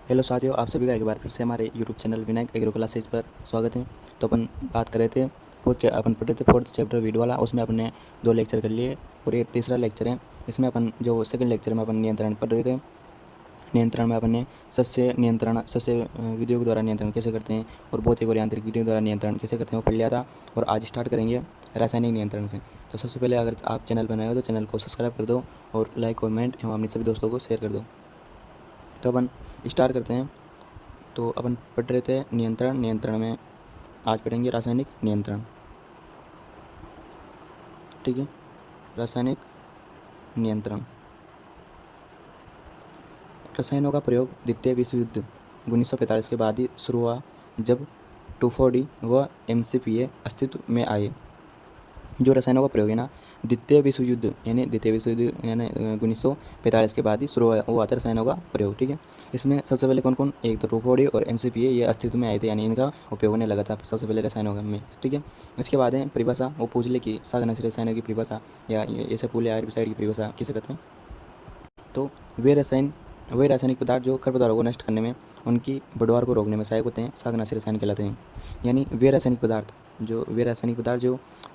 Hello साथियों, आप सभी का एक बार फिर से हमारे YouTube channel Vinayak agro classes पर स्वागत है। तो अपन बात कर रहे थे अपन पढ़ रहे थे फोर्थ चैप्टर वीडियो वाला। उसमें अपने 2 लेक्चर कर लिए और ये तीसरा लेक्चर है। इसमें अपन जो सेकंड लेक्चर में अपन नियंत्रण पढ़ रहे थे। नियंत्रण में अपने सस्य विधियों के द्वारा नियंत्रण कैसे करते हैं और भौतिक और यांत्रिक विधियों द्वारा नियंत्रण कैसे करते हैं वो पढ़ लिया था। और आज स्टार्ट करेंगे रासायनिक नियंत्रण से। तो सबसे पहले अगर आप चैनल पर नए हो तो चैनल को सब्सक्राइब कर दो और लाइक कमेंट एवं अपने सभी दोस्तों को शेयर कर दो। तो अपन स्टार्ट करते हैं। तो अपन पढ़ रहे थे नियंत्रण में आज पढ़ेंगे रासायनिक नियंत्रण। ठीक है, रासायनिक नियंत्रण। रसायनों का प्रयोग द्वितीय विश्व युद्ध 1945 के बाद ही शुरू हुआ, जब 2,4-D व MCPA अस्तित्व में आए। जो रसायनों का प्रयोग है ना, द्वितीय विश्व युद्ध यानी 1945 के बाद ही शुरू हुआ था रसायनों का प्रयोग। ठीक है, इसमें सबसे पहले कौन कौन, एक तो 2,4-D और MCPA ये अस्तित्व में आए थे, यानी इनका उपयोग होने लगा था सबसे पहले रसायनों में। ठीक है, इसके बाद है परिभाषा। वो पूछ ले कि सागनाशी रसायनों की परिभाषा या ऐसे पूले हेर्बिसाइड की परिभाषा किसे कहते हैं। तो वे रासायनिक पदार्थ जो खरपतवारों को नष्ट करने में, उनकी बढ़वार को रोकने में सहायक होते हैं, सागनाशी रसायन कहलाते हैं। यानी वे रासायनिक पदार्थ जो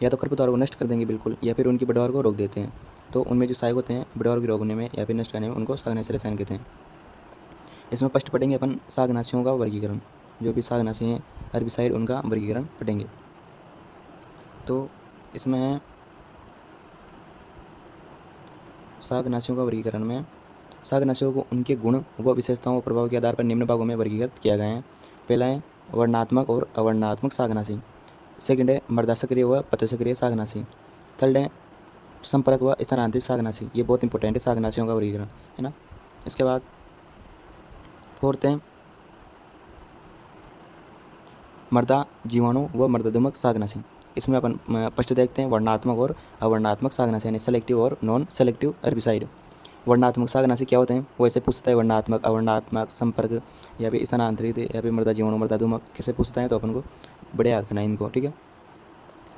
या तो खरपतवारों को नष्ट कर देंगे बिल्कुल, या फिर उनकी बढ़वार को रोक देते हैं। तो उनमें जो सहायक होते हैं बढ़वार को रोकने में या फिर नष्ट करने में, उनको सागनाशी रसायन कहते हैं। इसमें फर्स्ट पढ़ेंगे अपन सागनाशियों का वर्गीकरण। जो भी सागनाशी हैं हर्बिसाइड, उनका वर्गीकरण पढ़ेंगे। तो इसमें है सागनाशियों का वर्गीकरण में सागनाशियों को उनके गुण व विशेषताओं व प्रभाव के आधार पर निम्न भागों में वर्गीकृत किया गया है। पहला है वर्णनात्मक और अवर्णनात्मक सागनाशी। सेकंड है मृदा सक्रिय व पत्र सक्रिय सागनाशी। थर्ड है संपर्क व स्थानांतरित सागनाशी। ये बहुत इंपॉर्टेंट है सागनाशियों का वर्गीकरण, है ना। इसके बाद फोर्थ है मृदा जीवाणु व मृदादुमक सागनाशी। इसमें अपन फर्स्ट देखते हैं वर्णनात्मक और अवर्णनात्मक सागनाशी, यानी सेलेक्टिव और नॉन सेलेक्टिव हेर्बिसाइड। वर्णनात्मक सागनाशी क्या होते हैं, वो ऐसे पूछता है वर्णनात्मक, अवर्णनात्मक, संपर्क या फिर स्थानांतरित या फिर मृदा जीवाणु मृदादुमक किसे पूछता है, तो अपन को बड़े याद करना है इनको। ठीक है,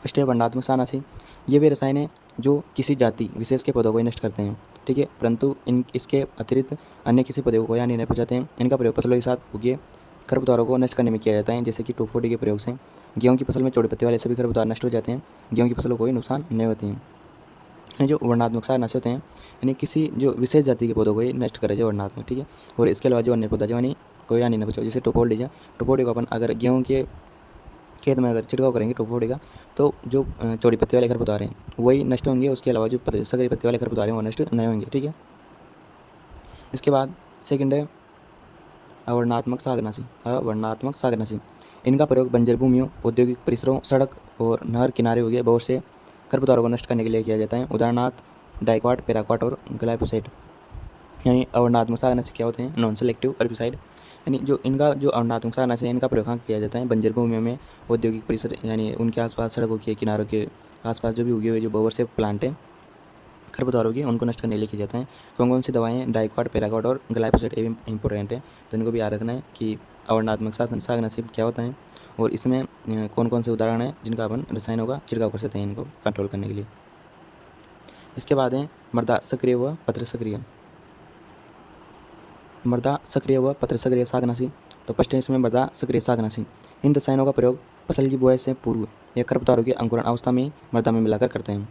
फर्स्ट है वर्णनात्मक सागनाशी। ये वे रसायन हैं जो किसी जाति विशेष के पौधों को नष्ट करते हैं। ठीक है, परंतु इसके अतिरिक्त अन्य किसी पौधे को हानि नहीं पहुँचाते हैं। इनका प्रयोग फसलों के साथ उगे खरपतवारों को नष्ट करने में किया जाता है, जैसे कि 2,4-D के प्रयोग से गेहूं की फसल में चौड़े पत्ते वाले सभी खरपतवार नष्ट हो जाते हैं। गेहूं की फसल को कोई नुकसान नहीं होती है। जो वर्णनात्मक सागनाशी होते हैं, यानी किसी जो विशेष जाति के पौधों को ये नष्ट करे, जो वर्णनात्मक। ठीक है, और इसके अलावा जो अन्य पौधा जो यानी कोई हानि न पहुंचाओ, जैसे 2,4-D है। 2,4-D को अपन अगर गेहूं के खेत में अगर छिड़काव करेंगे 2,4-D का, तो जो चौड़ी पत्ते वाले खरपतवार हैं वही नष्ट होंगे। उसके अलावा जो सकरी पत्ते वाले खरपतवार हैं वो नष्ट नहीं होंगे। ठीक है, इसके बाद सेकंड है अवर्णनात्मक सागनाशी। इनका प्रयोग बंजर भूमियों, औद्योगिक परिसरों, सड़क और नहर किनारे हो गए बहुत से खरपतवारों को नष्ट करने के लिए किया जाता है। उदाहरणार्थ डाइक्वाट, पैराक्वाट और ग्लाइफोसेट। यानी अवर्णनात्मक सागनाशी क्या होते हैं, नॉन सेलेक्टिव हेर्बिसाइड। यानी जो इनका जो अवर्णनात्मक सागनाशी है, इनका प्रयोग कहाँ किया जाता है, बंजर भूमियों में, औद्योगिक परिसर यानी उनके आसपास, सड़कों के किनारों के आसपास जो भी उगे हुए जो बहुत से प्लांट हैं खरपतवारों की, उनको नष्ट करने के लिए किया जाता है। कौन कौन सी दवाएं, डाइक्वाट, पैराक्वाट और ग्लाइफोसेट, ये भी इंपॉर्टेंट है, तो इनको भी याद रखना है कि अवर्णनात्मक सागनाशी क्या होता है और इसमें कौन कौन से उदाहरण हैं जिनका अपन रसायनों का छिड़काव कर सकते हैं इनको कंट्रोल करने के लिए। इसके बाद है मृदा सक्रिय व पत्र सक्रिय सागनाशी। तो फर्स्ट है इसमें मृदा सक्रिय सागनाशी। इन रसायनों का प्रयोग फसल की बुआई से पूर्व या खरपतवारों की अंकुरण अवस्था में मृदा में मिलाकर करते हैं।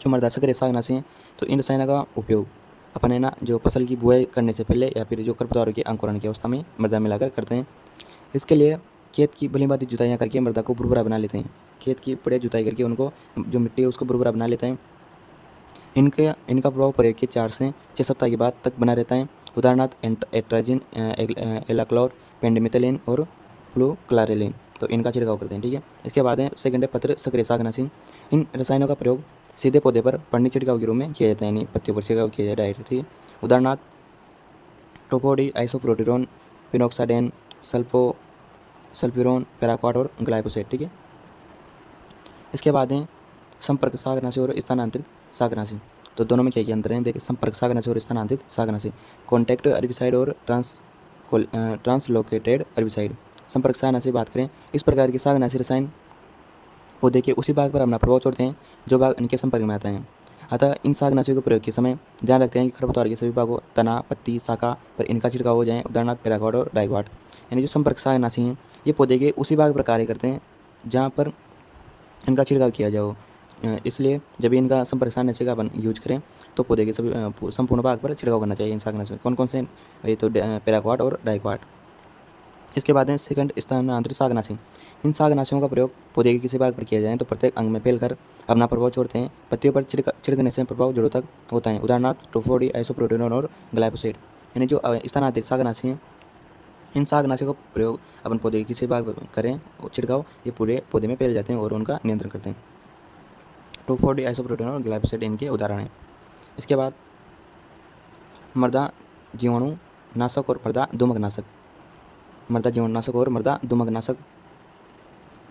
जो मृदा सक्रिय सागनाशी हैं, तो इन रसायनों का उपयोग अपन है ना जो फसल की बुआई करने से पहले या फिर जो खरपतवारों की अंकुरण की अवस्था में मृदा मिलाकर करते हैं। इसके लिए खेत की भली भांति जुताइयाँ करके मृदा को भुरभुरा बना लेते हैं। खेत की बढ़िया जुताई करके उनको जो मिट्टी है उसको भुरभुरा बना लेते हैं। इनका प्रभाव प्रयोग के 4 से 6 सप्ताह के बाद तक बना रहता है। उदाहरणार्थ एट्राजिन, एलाक्लोर, पेंडिमिथलिन और फ्लूक्लारेलिन। तो इनका छिड़काव करते हैं। ठीक है, इसके बाद है सेकंड है पत्र सक्रिय सागनाशी। इन रसायनों का प्रयोग सीधे पौधे पर पन्नी छिड़काव के रूप में किया जाता है, यानी पत्तियों पर छिड़काव किया जाता है डायरेक्ट। ठीक है, उदाहरणार्थ 2,4-D, आइसोप्रोटिरोन, पिनोक्साडेन, सल्फ्यूरोन, पैराक्वाट और ग्लाइफोसेट। ठीक है, इसके बाद है संपर्क सागनाशी और स्थानांतरित सागनाशी। तो दोनों में क्या क्या अंतर है, देखिए संपर्क सागनाशी और स्थानांतरित सागनाशी। कॉन्टैक्ट हेर्बिसाइड और ट्रांसलोकेटेड हेर्बिसाइड। संपर्क सागनाशी बात करें, इस प्रकार के सागनाशी रसायन पौधे के उसी भाग पर अपना प्रभाव छोड़ते हैं जो भाग इनके संपर्क में आता है। अतः इन शाकनाशियों के प्रयोग के समय ध्यान रखते हैं कि खरपतवार के सभी भागों, तना, पत्ती, शाखा पर इनका छिड़काव हो जाए, उदाहरणार्थ पैराक्वाट और डाइक्वाट। यानी जो संपर्क शाकनाशी हैं ये पौधे के उसी भाग पर कार्य करते हैं जहाँ पर इनका छिड़काव किया जाओ। इसलिए जब भी इनका संपर्क शाकनाशी का अपन यूज करें तो पौधे के सभी संपूर्ण भाग पर छिड़काव करना चाहिए इन शाकनाशियों। कौन कौन से? ये तो पैराक्वाट और डाइक्वाट। इसके बाद है सेकंड, स्थानांतरित शाकनाशी। इन शाकनाशियों का प्रयोग पौधे के किसी भाग पर किया जाए तो प्रत्येक अंग में फैलकर अपना प्रभाव छोड़ते हैं। पत्तियों पर छिड़कने से प्रभाव जड़ों तक होता है, उदाहरणार्थ ट्रोफोडी, आइसोप्रोटेनोन और ग्लाइफोसेट। यानी जो स्थानांतरित शाकनाशी हैं इन शाकनाशियों का प्रयोग अपन पौधे के किसी भाग पर करें और छिड़काव, ये पूरे पौधे में फैल जाते हैं और उनका नियंत्रण करते हैं। ट्रोफोडी, आइसोप्रोटेनोन और ग्लाइफोसेट इनके उदाहरण हैं। इसके बाद मृदा जीवाणु नाशक और मृदा दोमक नाशक। मृदा जीवाणुनाशक और मृदा दोमक नाशक।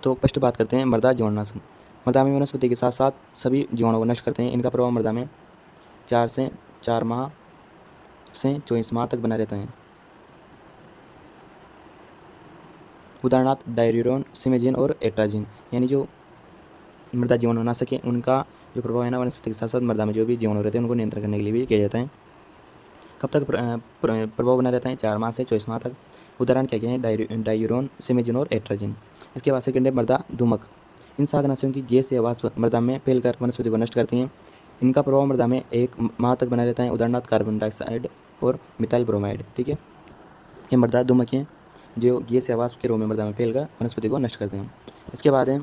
तो फर्स्ट बात करते हैं मृदा जीवाणुनाशक। मृदा में वनस्पति के साथ साथ सभी जीवाणुओं को नष्ट करते हैं। इनका प्रभाव मृदा में 4 माह से 24 माह तक बना रहता है। उदाहरणार्थ डायरियोन, सिमेजिन और एट्राजिन। यानी जो मृदा जीवाणुनाशक है उनका जो प्रभाव है ना वनस्पति के साथ साथ मृदा में जो भी जीवाणु रहते हैं उनको नियंत्रण करने के लिए भी किया जाता है। कब तक प्रभाव बना रहता है? 4 माह से 24 माह तक। उदाहरण क्या क्या है? डाययूरोन, सिमेजिन और एट्राजिन। इसके बाद सेकंड है मृदा दोमक। इन शाकनाशियों की गैस या वाष्प मृदा में फैलकर वनस्पति को नष्ट करती हैं। इनका प्रभाव मृदा में 1 माह तक बना रहता है, उदाहरणार्थ कार्बन डाइऑक्साइड और मिथाइल ब्रोमाइड। ठीक है, ये मृदा दोमक हैं जो गैस या वाष्प के रूप में मृदा में फैलकर वनस्पति को नष्ट करते हैं। इसके बाद है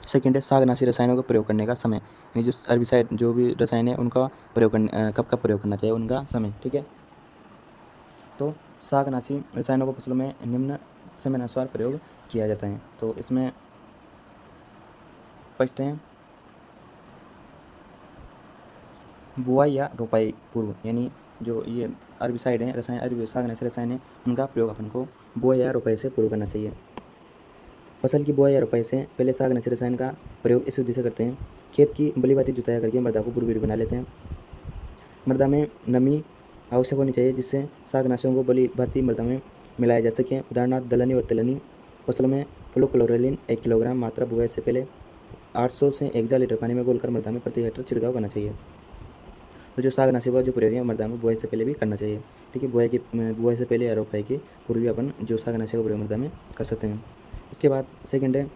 सेकेंड है शाकनाशी रसायनों का प्रयोग करने का समय। यानी जो हर्बिसाइड जो भी रसायन है उनका प्रयोग कब कब प्रयोग करना चाहिए, उनका समय। ठीक है, तो शाकनाशी रसायनों को फसलों में निम्न समयानुसार प्रयोग किया जाता है। तो इसमें फर्स्ट है बुआई या रोपाई पूर्व। यानी जो ये हर्बिसाइड हैं रसायन, शाकनाशी रसायन है उनका प्रयोग अपन को बुआई या रोपाई से पूर्व करना चाहिए। फसल की बुआई या रोपाई से पहले शाकनाशी रसायन का प्रयोग इस उद्देश्य से करते हैं। खेत की बली भांति जुताई करके मृदा को पूर्वी बना लेते हैं। मृदा में नमी आवश्यक होनी चाहिए जिससे शाकनाशियों को बली भांति मृदा में मिलाया जा सके, उदाहरणार्थ दलहनी और तिलहनी फसलों में फ्लोक्लोरेलिन 1 किलोग्राम मात्रा बुआई से पहले 800 से 1000 लीटर पानी में घोलकर मृदा में प्रति हेक्टेयर छिड़काव करना चाहिए। तो जो शाकनाशी का जो प्रयोग है मृदा में बुआई से पहले भी करना चाहिए। ठीक है, बुआई से पहले या रोपाई के पूर्व भी अपन जो शाकनाशी का प्रयोग मृदा में कर सकते हैं। इसके बाद सेकंड है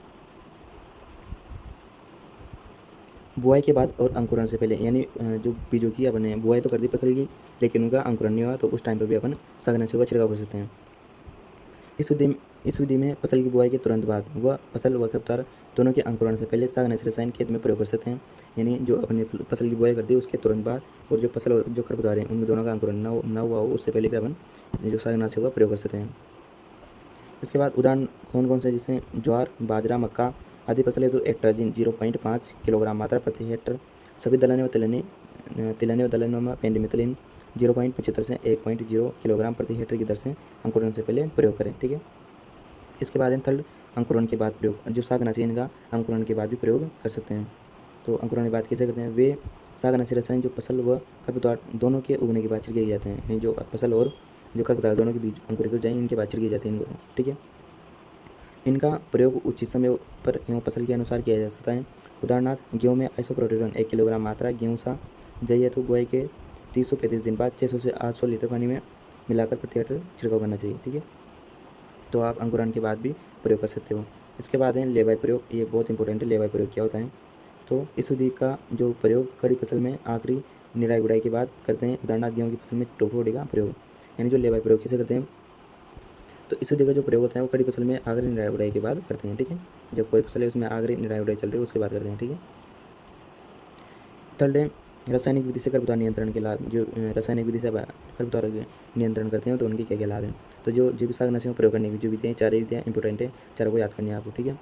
बुआई के बाद और अंकुरण से पहले। यानी जो बीजों की अपन ने बुआई तो कर दी फसल की लेकिन उनका अंकुरण नहीं हुआ तो उस टाइम पर भी अपन शाकनाशी का छिड़काव कर सकते हैं। इस विधि में फसल की बुआई के तुरंत बाद व फसल व खरपतवार दोनों के अंकुरण से पहले शाकनाशी रसायन खेत में प्रयोग कर सकते हैं। यानी जो अपने फसल की बुआई कर दी उसके तुरंत बाद और जो फसल और जो खरपतवार हैं उन दोनों का अंकुरण न हुआ हो उससे पहले भी अपन जो शाकनाशी का प्रयोग कर सकते हैं। इसके बाद उदाहरण कौन कौन से, जिसमें ज्वार, बाजरा, मक्का आदि फसलें तो एट्राजिन 0.5 किलोग्राम मात्रा प्रति हेक्टर। सभी दलहनी और दलहनों में पेंडिमिथलिन 0.75 से 1.0 किलोग्राम प्रति हेक्टर की दर से अंकुरण से पहले प्रयोग करें। ठीक है, इसके बाद थर्ड अंकुरण के बाद प्रयोग। जो शाकनाशी इनका अंकुरण के बाद भी प्रयोग कर सकते हैं। तो अंकुरण के बाद कैसे करते हैं? वे शाकनाशी रसायन जो फसल व खरपतवार दोनों के उगने के बाद छिड़के जाते हैं। यानी जो फसल और जो खरपतवार दोनों के बीज अंकुरित हो जाए इनके बाद छिड़के जाते हैं इनको। ठीक है, इनका प्रयोग उचित समय पर एवं फसल के अनुसार किया जा सकता है। उदाहरणार्थ गेहूँ में आइसोप्रोटेनोन 1 किलोग्राम मात्रा गेहूँ सा जई तो बुआई के 30 से 35 दिन बाद 600 से 800 लीटर पानी में मिलाकर प्रति हेक्टर छिड़काव करना चाहिए। ठीक है, तो आप अंकुरण के बाद भी प्रयोग कर सकते हो। इसके बाद है लेवाई प्रयोग। ये बहुत इंपॉर्टेंट है, लेवाई प्रयोग क्या होता है? तो इस विधि का जो प्रयोग खड़ी फसल में आखिरी निराई गुड़ाई के बाद करते हैं। उदाहरणार्थ गेहूँ की फसल में टोफोडी का प्रयोग। यानी जो लेवाई प्रयोग कैसे करते हैं? तो इस विधि का जो प्रयोग होता है वो खड़ी फसल में आखिरी निराई गुड़ाई के बाद करते हैं। ठीक है, जब कोई फसल है उसमें आखिरी निराई गुड़ाई चल रही है उसके बाद करते हैं। ठीक है, थर्ड है रासायनिक विधि से खरपतवार नियंत्रण के लाभ। जो रासायनिक विधि से खरपतवार नियंत्रण करते हैं तो उनके क्या क्या लाभ हैं? तो जो भी शाकनाशियों का प्रयोग करने की जो विधियाँ, 4 विधियाँ इंपॉर्टेंट है, चारों को याद करनी है आपको। ठीक है,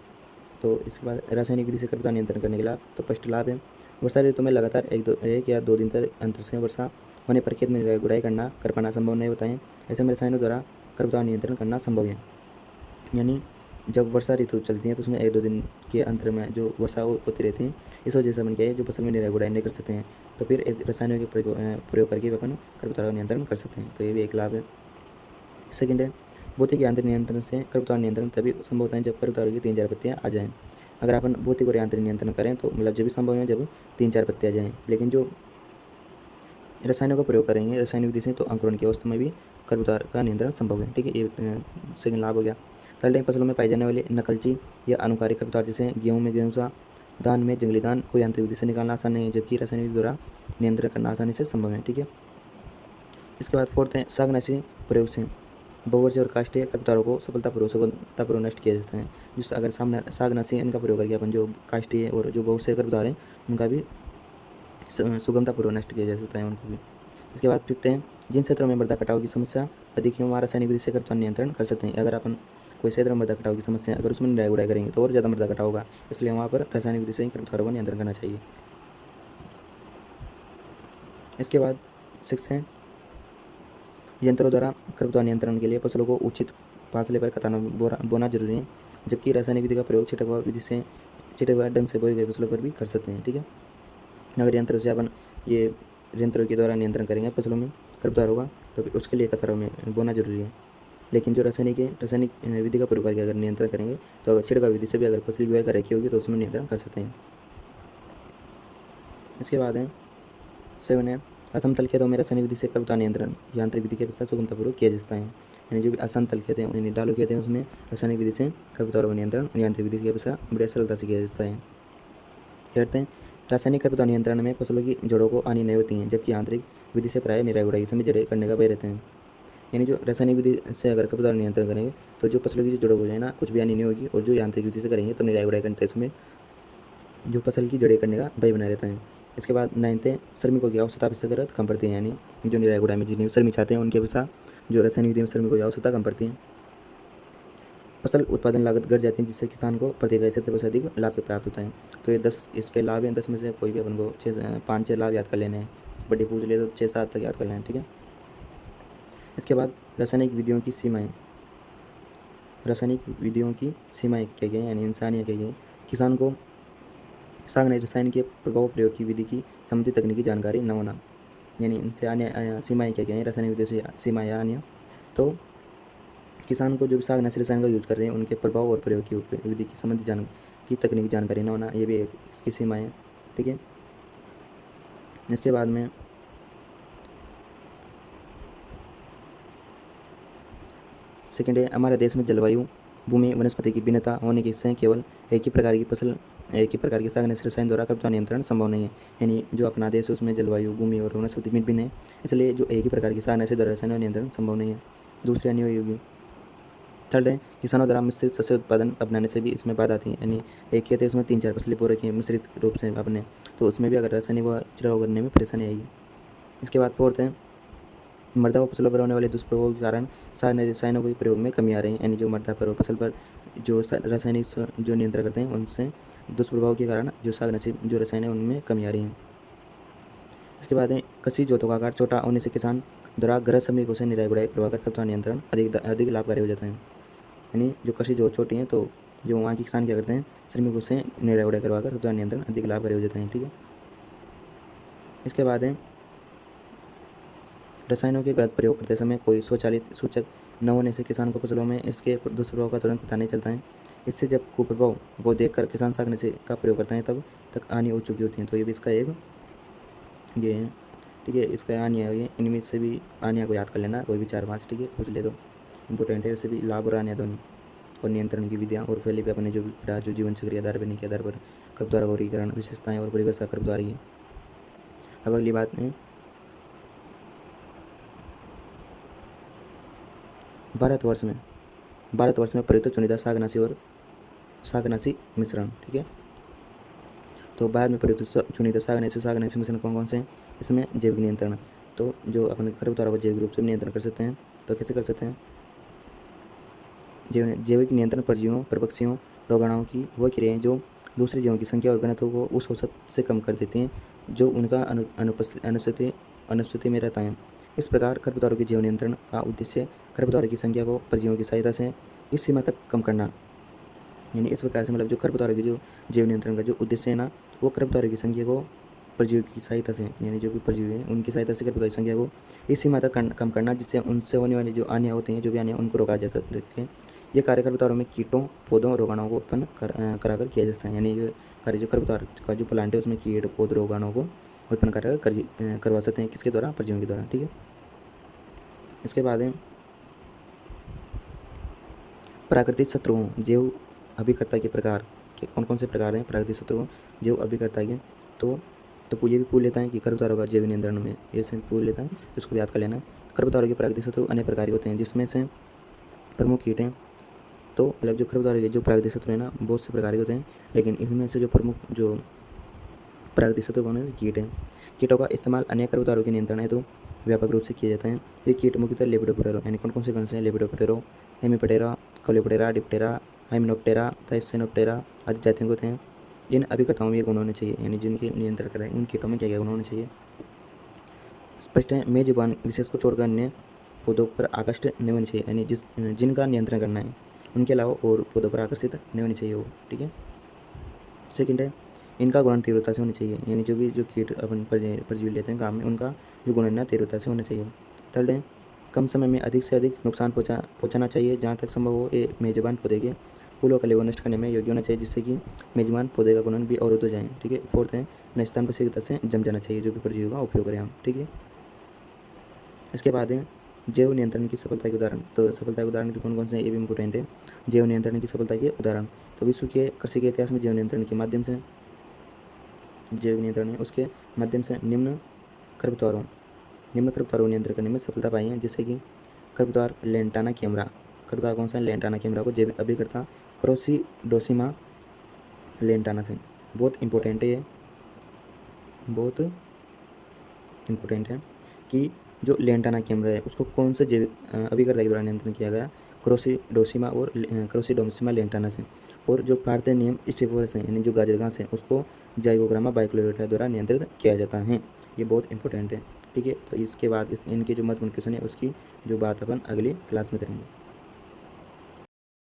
तो इसके बाद रासायनिक विधि से खरपतवार नियंत्रण करने के लाभ। तो फर्स्ट लाभ है वर्षा ऋतु में लगातार एक या 2 दिन तक अंतर से वर्षा होने पर खेत में गुड़ाई कर पाना संभव नहीं होता है। ऐसे में रसायनों द्वारा खरपतवार नियंत्रण करना संभव है। यानी जब वर्षा ऋतु चलती है तो उसमें 1-2 दिन के अंतर में जो वर्षा होती रहती है, इस वजह से अपन क्या है जो फसल में निराई गुड़ाई नहीं कर सकते हैं। तो फिर रसायनों के प्रयोग करके अपन खरपतवार नियंत्रण कर सकते हैं। तो ये भी एक लाभ है। सेकेंड है भौतिक यांत्रिक नियंत्रण से खरपतवार नियंत्रण तभी संभव होता है जब खरपतवार की 3000 पत्तियाँ आ जाएँ। अगर अपन भौतिक और यांत्रिक नियंत्रण करें तो मतलब जब भी संभव है जब 3-4 पत्ते आ जाएँ। लेकिन जो रसायनों का प्रयोग करेंगे रासायनिक विधि से तो अंकुरण की अवस्था में भी खरपतवार का नियंत्रण संभव है। ठीक है, ये सेकंड लाभ हो गया। थर्ड है, फसलों में पाए जाने वाले नकलची या अनुकारी खरपतवार जैसे गेहूँ में गेहूँसा, धान में जंगली धान को यांत्रिक विधि से निकालना आसान नहीं है, जबकि रासायनिक विधि द्वारा नियंत्रण करना आसानी से संभव है। ठीक है, इसके बाद फोर्थ है, शाकनाशी प्रयोग से बहुवर्षीय और काष्ठीय खरपतवारों को सफलतापूर्वक नष्ट किया जाता है। जिस अगर सामने शाकनाशी इनका प्रयोग करके अपन जो काष्ठीय और जो बहुवर्षीय खरपतवार हैं उनका भी सुगमतापूर्वक नष्ट किया जा सकता है उनको भी। इसके बाद फिफ्थ है, जिन क्षेत्रों में मृदा कटाव की समस्या अधिक है वहाँ रासायनिक विधि से खरपतवार नियंत्रण कर सकते हैं। अगर अपन कोई क्षेत्र में मृदा कटाव की समस्या अगर उसमें निराई गुड़ाई करेंगे तो और ज़्यादा मृदा कटाव होगा, इसलिए वहाँ पर रासायनिक विधि से ही खरपतवारों को नियंत्रण करना चाहिए। इसके बाद सिक्स है, यंत्रों द्वारा खरपतवार नियंत्रण के लिए फसलों को उचित फासले पर कटाना बोना जरूरी है, जबकि रासायनिक विधि का प्रयोग छिटकवा ढंग से बोई गई फसलों पर भी कर सकते हैं। ठीक है, अगर यंत्रों से अपन ये यंत्रों के द्वारा नियंत्रण करेंगे फसलों में खरपतवारों का तो उसके लिए कतारों में बोना जरूरी है। लेकिन जो रासायनिक विधि का प्रयोग करके अगर नियंत्रण करेंगे तो अगर छिड़काव विधि से भी अगर फसल बुआई कर रखी होगी तो उसमें नियंत्रण कर सकते हैं। इसके बाद है 7 है, असमतल खेतों में रासायनिक विधि से खरपतवार नियंत्रण यांत्रिक विधि के पश्चात सुगमतापूर्वक किया जा सकता है। यानी जो भी असमतल खेत हैं यानी ढालू खेत हैं उसमें रासायनिक विधि से खरपतवारों का नियंत्रण यांत्रिक विधि के पश्चात बड़ी सरलता से किया जा सकता है। कहते हैं, रासायनिक खरपतवार नियंत्रण में फसलों की जड़ों को हानि नहीं होती हैं, जबकि यांत्रिक विधि से प्राय निराई गुड़ाई के समय जड़ें करने का भय रहते हैं। यानी जो रासायनिक विधि से अगर खरपतवार नियंत्रण करेंगे तो जो फसलों की जो जड़ों हो जाए ना कुछ भी हानि नहीं होगी, और जो यांत्रिक विधि से करेंगे तो निराई गुड़ाई करते समय जो फसल की जड़ें करने का भय बना रहता है। इसके बाद 9 है, श्रमिकों की आवश्यकता अपेक्षाकृत कम पड़ती है। यानी जो निराई गुड़ाई में जितने श्रमिक चाहते हैं उनके अपेक्षा जो रासायनिक विधि में श्रमिकों की आवश्यकता कम पड़ती है। फसल उत्पादन लागत घट जाती है, जिससे किसान को प्रति इकाई 70% अधिक लाभ प्राप्त होता है। तो ये 10 इसके लाभ हैं, 10 में से कोई भी अपन को 5-6 लाभ याद कर लेने हैं, बड़ी पूछ ले तो 6-7 तक याद कर लेना। ठीक है, इसके बाद रासायनिक विधियों की सीमाएँ क्या क्या हैं, यानी इंसानियत क्या क्या है। किसान को रसायन के प्रभाव प्रयोग की विधि की संबंधित तकनीकी जानकारी न होना, यानी इनसे आने सीमाएँ क्या क्या हैं रासायनिक विधियों से सीमाएँ आनी। तो किसान को जो भी शाकनाशी रसायन का यूज कर रहे हैं उनके प्रभाव और प्रयोग की विधि की संबंधित तकनीकी जानकारी न होना, ये भी एक इसकी सीमाएँ है। ठीक है, इसके बाद में सेकेंड है, हमारे देश में जलवायु, भूमि, वनस्पति की भिन्नता होने के से केवल एक ही प्रकार की शाकनाशी रसायन द्वारा खरपतवार नियंत्रण संभव नहीं है। यानी जो अपना देश है उसमें जलवायु, भूमि और वनस्पति भिन्न भिन्न है, इसलिए जो एक ही प्रकार की शाकनाशी द्वारा रसायन नियंत्रण संभव नहीं है। दूसरी अन्य होगी। थर्ड है, किसानों द्वारा मिश्रित शस्य उत्पादन अपनाने से भी इसमें बात आती है। यानी एक खेत है उसमें 3-4 फसलें बो रखी हैं मिश्रित रूप से अपने, तो उसमें भी अगर रासायनिक व छिड़काव करने में परेशानी आएगी। इसके बाद फोर्थ है, मृदा व फसलों पर होने वाले दुष्प्रभावों के कारण रसायनों के प्रयोग में कमी आ रही है। यानी जो मृदा पर और फसल पर जो रासायनिक जो नियंत्रण करते हैं उनसे दुष्प्रभाव के कारण जो शाकनाशी जो रसायन है उनमें कमी आ रही है। इसके बाद है, कृषि जोतों का आकार छोटा होने से किसान द्वारा गृह श्रमिकों से निराई गुड़ाई करवाकर खरपतवार नियंत्रण अधिक लाभकारी हो जाता है। यानी जो कृषि जोत छोटी हैं तो जो वहाँ के किसान क्या करते हैं, श्रमिकों से निराई गुड़ाई करवाकर खरपतवार नियंत्रण अधिक लाभकारी हो जाता है। ठीक है, इसके बाद है, रसायनों के गलत प्रयोग करते समय कोई स्वचालित सूचक न होने से किसान को फसलों में इसके दुष्प्रभाव का तुरंत पता नहीं चलता है। इससे जब कुप्रभाव को देखकर किसान शाकनाशी का प्रयोग करता है तब तक हानि हो चुकी होती है। तो ये भी इसका एक ये है। ठीक है, इसका हानि है ये, इनमें से भी हानियाँ को याद कर लेना, कोई भी 4-5 ठीक है पूछ ले, तो इंपॉर्टेंट है। वैसे भी लाभ और हानियाँ दोनों और नियंत्रण की विधियाँ और फैली पे अपने जो जीवन चक्र के आधार पर के आधार पर खरपतवार वर्गीकरण विशेषताएँ और परिभाषा खरपतवार की। अब अगली बात है, भारतवर्ष में प्रयुक्त चुनिंदा शाकनाशी मिश्रण। ठीक है, तो भारत में प्रयुक्त चुनिंदा शाकनाशी मिश्रण कौन कौन से हैं? इसमें जैविक नियंत्रण, तो जो अपन खरपतवारों को जैविक रूप से नियंत्रण कर सकते हैं। तो कैसे कर सकते हैं? जैविक नियंत्रण परजीवियों, परपक्षियों, रोगाणुओं की वह क्रियाएं जो दूसरे जीवों की संख्या और घनत्व को उस औसत से कम कर देती हैं जो उनका अनुपस्थिति में रहता है। इस प्रकार खरपतवारों के जैव नियंत्रण का उद्देश्य खरपतवारों की संख्या को परजीवियों की सहायता से इस सीमा तक कम करना। यानी इस प्रकार से मतलब जो खरपतवारों की जो जैव नियंत्रण का जो उद्देश्य है ना, वो खरपतवारों की संख्या को परजीवी की सहायता से, यानी जो भी परजीवी हैं उनकी सहायता से खरपतवारों की संख्या को इस सीमा तक कम करना, जिससे उनसे होने वाली जो हानियाँ होती हैं, जो भी हानियाँ उनको रोका जा सके। ये कार्य खरपतवारों में कीटों, पौधों और रोगाणुओं को उत्पन्न कराकर किया जाता है। यानी ये कार्य जो खरपतवार का जो प्लांट है उसमें कीट, पौधे, रोगाणुओं को उत्पन्न करवा सकते हैं। किसके द्वारा? परजीवियों के द्वारा। ठीक है। इसके बाद है प्राकृतिक शत्रुओं जैव अभिकर्ता के प्रकार के कौन कौन से प्रकार हैं प्राकृतिक शत्रुओं जैव अभिकर्ता के। तो ये भी पूछ लेता है कि खरपतवारों का जैव नियंत्रण में ये से पूछ लेता है, इसको भी याद कर लेना है। खरपतवारों के प्राकृतिक शत्रु अनेक प्रकार के होते हैं, जिसमें से प्रमुख कीट हैं। तो मतलब जो खरपतवारों के जो प्राकृतिक शत्रु है ना, बहुत से प्रकार के होते हैं, लेकिन इसमें से जो प्रमुख जो प्राकृतिक शत्रु कौन है? कीट हैं। कीटों का इस्तेमाल अनेक खरपतवारों के नियंत्रण हेतु व्यापक रूप से किया जाता है। ये कीट मुख्यतः लेपिडोप्टेरा यानी कौन कौन से से lepidoptera, Hemiptera, कॉलियोप्टेरा, Diptera, Hymenoptera, Thysanoptera आदि जातियों के होते हैं। जिन अभिकर्ताओं में ये गुण होने चाहिए, यानी जिनके नियंत्रण करें उन कीटों में क्या क्या गुण होने चाहिए? स्पष्ट है, मेजबान विशेष को छोड़कर अन्य पौधों पर आकर्षित नहीं होनी चाहिए, यानी जिनका नियंत्रण करना है उनके अलावा और पौधों पर आकर्षित नहीं होनी चाहिए वो। ठीक है। सेकंड है, इनका गुणन तीव्रता से होनी चाहिए, यानी जो कीट अपन परजीवी लेते हैं काम में उनका जो गुणन है तीव्रता से होना चाहिए। थर्ड है, कम समय में अधिक से अधिक नुकसान पहुँचाना चाहिए। जहाँ तक संभव हो ये मेजबान पौधे के फूलों का लेव नष्ट करने में योग्य होना चाहिए, जिससे कि मेजबान पौधे का गुणन भी अवरुद्ध हो जाए। ठीक है। फोर्थ है, नए स्थान पर शीघ्रता से जम जाना चाहिए जो भी परजीवी का उपयोग करें हम। ठीक है। इसके बाद है जैव नियंत्रण की सफलता के उदाहरण। तो सफलता के उदाहरण कौन कौन से हैं ये भी इंपॉर्टेंट है। जैव नियंत्रण की सफलता के उदाहरण, तो विश्व के कृषि के इतिहास में जैव नियंत्रण के माध्यम से उसके माध्यम से निम्न खरपतवारों नियंत्रण करने में सफलता पाई है, जैसे कि खरपतवार लेंटाना कैमरा। खरपतवार कौन सा है? लेंटाना कैमरा को जैविक अभिकर्ता क्रोसिडोसिमा लेंटाना से। बहुत इंपॉर्टेंट है ये, बहुत इंपॉर्टेंट है कि जो लेंटाना कैमरा है उसको कौन से जैविक अभिकर्ता के द्वारा नियंत्रण किया गया? क्रोसिडोसिमा लेंटाना से। और जो पार्थेनियम स्टिफोरस है यानी जो गाजर घास है उसको जाइगोग्रामा बाइक्लोरेटा द्वारा नियंत्रित किया जाता है। ये बहुत इंपॉर्टेंट है। ठीक है। तो इसके बाद इनके जो महत्वपूर्ण क्वेश्चन है उसकी जो बात अपन अगली क्लास में करेंगे।